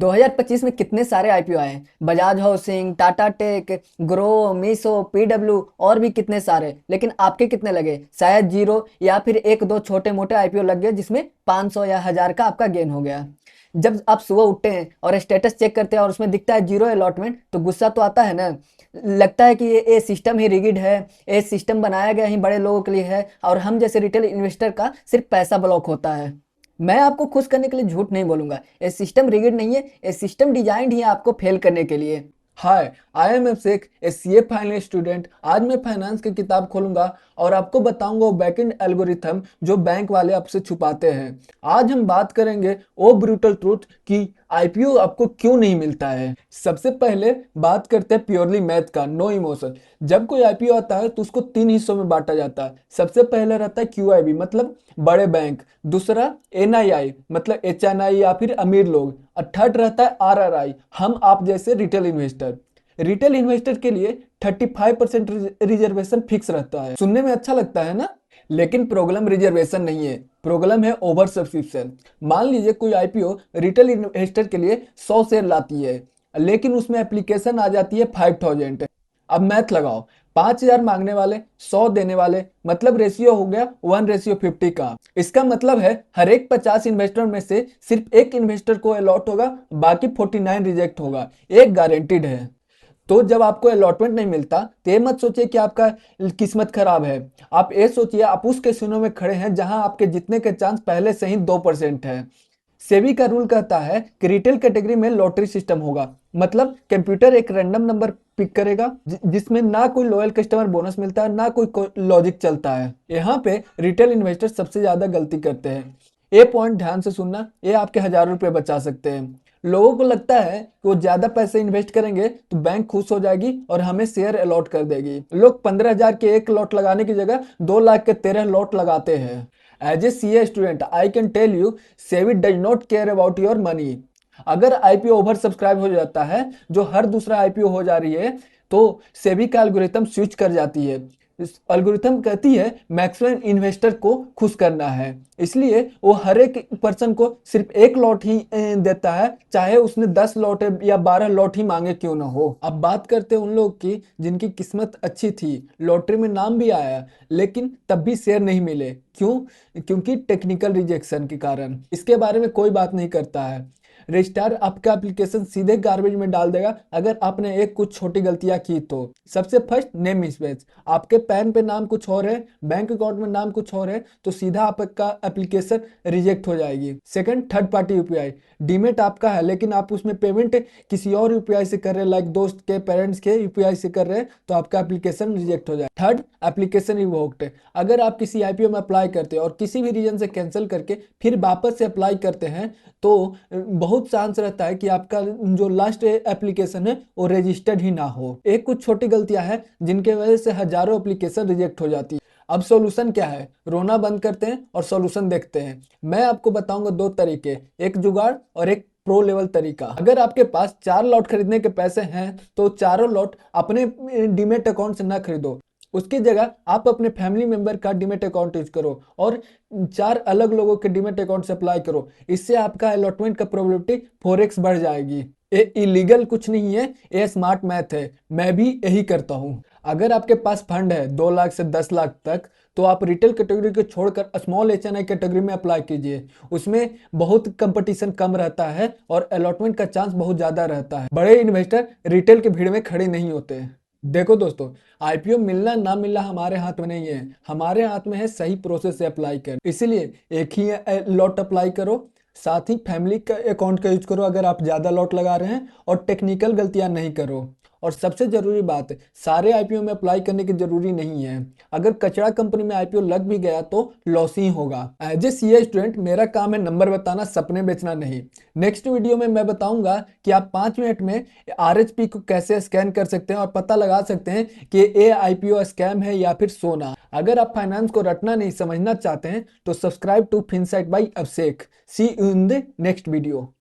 2025 में कितने सारे आईपीओ आए हैं। Bajaj housing, Tata tech, Groww, Meesho, PW और भी कितने सारे। लेकिन आपके कितने लगे? शायद जीरो, या फिर एक दो छोटे मोटे आईपीओ लग गए जिसमें 500 या 1000 का आपका गेन हो गया। जब आप सुबह उठते हैं और स्टेटस चेक करते हैं और उसमें दिखता है जीरो अलॉटमेंट, तो गुस्सा तो आता है ना। लगता है कि ये सिस्टम ही रिगिड है, ये सिस्टम बनाया गया ही बड़े लोगों के लिए है और हम जैसे रिटेल इन्वेस्टर का सिर्फ पैसा ब्लॉक होता है। मैं आपको खुश करने के लिए झूठ नहीं बोलूंगा, ये सिस्टम रिगिड नहीं है, ये सिस्टम डिजाइंड ही है आपको फेल करने के लिए। Hi, I am Abhishek, a CA final student. आज मैं फाइनेंस की किताब खोलूंगा और आपको बताऊंगा वो बैकएंड एल्गोरिथम जो बैंक वाले आपसे छुपाते हैं। आज हम बात करेंगे वो ब्रूटल ट्रूथ कि आईपीओ आपको क्यों नहीं मिलता है। सबसे पहले बात करते हैं प्योरली मैथ का, नो इमोशन। जब कोई आईपीओ आता है तो उसको तीन हिस्सों में बांटा जाता है। सबसे पहले रहता है क्यूआईबी मतलब बड़े बैंक, दूसरा एनआईआई मतलब एचएनआई या फिर अमीर लोग, और थर्ड रहता है आरआरआई, हम आप जैसे रिटेल इन्वेस्टर। रिटेल इन्वेस्टर के लिए 35% रिजर्वेशन फिक्स रहता है। सुनने में अच्छा लगता है ना, लेकिन प्रॉब्लम रिजर्वेशन नहीं है, प्रॉब्लम है ओवर सब्सक्रिप्शन। मान लीजिए कोई आईपीओ रिटेल इन्वेस्टर के लिए 100 शेयर लाती है, लेकिन उसमें एप्लीकेशन आ जाती है 5000। अब मैथ लगाओ, 5000 मांगने वाले, 100 देने वाले, मतलब रेशियो हो गया 1:50 का। इसका मतलब है हर एक 50 इन्वेस्टर में से सिर्फ एक इन्वेस्टर को अलॉट होगा, बाकी 49 रिजेक्ट होगा। एक गारंटीड है। तो जब आपको अलॉटमेंट नहीं मिलता तो ये मत सोचिए कि आपका किस्मत खराब है। आप ये सोचिए आप उस कैसीनो में खड़े हैं जहां आपके जीतने के चांस पहले से ही 2% है। सेबी का रूल कहता है कि रिटेल कैटेगरी में लॉटरी सिस्टम होगा, मतलब कंप्यूटर एक रैंडम नंबर पिक करेगा जिसमें ना कोई लॉयल कस्टमर बोनस मिलता है, ना कोई लॉजिक चलता है। यहाँ पे रिटेल इन्वेस्टर सबसे ज्यादा गलती करते हैं। ये पॉइंट ध्यान से सुनना, ये आपके हजारों रुपए बचा सकते हैं। लोगों को लगता है कि वो ज्यादा पैसे इन्वेस्ट करेंगे तो बैंक खुश हो जाएगी और हमें शेयर अलॉट कर देगी। लोग 15,000 के एक लॉट लगाने की जगह 2 लाख के 13 लॉट लगाते हैं। As a CA student I can tell you, SEBI does not care about your money. अगर आईपीओ ओवर सब्सक्राइब हो जाता है, जो हर दूसरा आईपीओ हो जा रही है, तो सेबी का एल्गोरिथम स्विच कर जाती है। इस एल्गोरिथम कहती है मैक्सिमम इन्वेस्टर को खुश करना है, इसलिए वो हर एक पर्सन को सिर्फ एक लॉट ही देता है, चाहे उसने 10 लॉट या 12 लॉट ही मांगे क्यों ना हो। अब बात करते हैं उन लोग की जिनकी किस्मत अच्छी थी, लॉटरी में नाम भी आया लेकिन तब भी शेयर नहीं मिले। क्यों? क्योंकि टेक्निकल रिजेक्शन के कारण। इसके बारे में कोई बात नहीं करता है। रजिस्ट्रार आपका एप्लीकेशन सीधे गार्बेज में डाल देगा अगर आपने एक कुछ छोटी गलतियां की तो। सबसे फर्स्ट, नेम मिसमैच। आपके पैन पे नाम कुछ और है, बैंक अकाउंट में नाम कुछ और है, तो सीधा आपका एप्लीकेशन रिजेक्ट हो जाएगी। Second, third party UPI. Demat आपका है लेकिन आप उसमें पेमेंट किसी और यूपीआई से कर रहे हैं, लाइक दोस्त के, पेरेंट्स के यूपीआई से कर रहे हैं, तो आपका एप्लीकेशन रिजेक्ट हो जाए। Third, application revoked. अगर आप किसी आईपीओ में अप्लाई करते हैं और किसी भी रीजन से कैंसिल करके फिर वापस से अप्लाई करते हैं, तो बहुत चांस रहता है कि आपका जो लास्ट एप्लीकेशन है वो रजिस्टर्ड ही ना हो। एक कुछ छोटी गलतियां हैं जिनके वजह से हजारों एप्लीकेशन रिजेक्ट हो जाती है। अब सॉल्यूशन क्या है? रोना बंद करते हैं और सॉल्यूशन देखते हैं। मैं आपको बताऊंगा दो तरीके, एक जुगाड़ और एक प्रो लेवल तरीका। अगर आपके पास 4 लॉट खरीदने के पैसे हैं तो चारों लॉट अपने डीमेट अकाउंट से ना खरीदो, उसकी जगह आप अपने फैमिली मेंबर का डीमेट अकाउंट यूज करो और 4 अलग लोगों के डीमेट अकाउंट से अप्लाई करो। इससे आपका अलॉटमेंट का प्रोबेबिलिटी 4x बढ़ जाएगी। ये इलीगल कुछ नहीं है, ये स्मार्ट मैथ है, मैं भी यही करता हूँ। अगर आपके पास फंड है 2 लाख से 10 लाख तक, तो आप रिटेल कैटेगरी को छोड़कर स्मॉल एचएनआई कैटेगरी में अप्लाई कीजिए। उसमें बहुत कंपटीशन कम रहता है और अलॉटमेंट का चांस बहुत ज्यादा रहता है। बड़े इन्वेस्टर रिटेल की भीड़ में खड़े नहीं होते। देखो दोस्तों, आईपीओ मिलना ना मिलना हमारे हाथ में नहीं है, हमारे हाथ में है सही प्रोसेस से अप्लाई कर। इसीलिए एक ही लॉट अप्लाई करो, साथ ही फैमिली का अकाउंट का यूज करो अगर आप ज्यादा लॉट लगा रहे हैं, और टेक्निकल गलतियां नहीं करो। और सबसे जरूरी बात, सारे आईपीओ में अप्लाई करने की जरूरी नहीं है। अगर कचरा कंपनी में आईपीओ लग भी गया तो लॉस ही होगा। एज ए सीए स्टूडेंट मेरा काम है नंबर बताना, सपने बेचना नहीं। नेक्स्ट वीडियो में मैं बताऊंगा कि आप 5 मिनट में आरएचपी को कैसे स्कैन कर सकते हैं और पता लगा सकते हैं कि ये आईपीओ स्कैम है या फिर सोना। अगर आप फाइनेंस को रटना नहीं समझना चाहते हैं तो subscribe to Finsight by Abhishek. See you in the next video.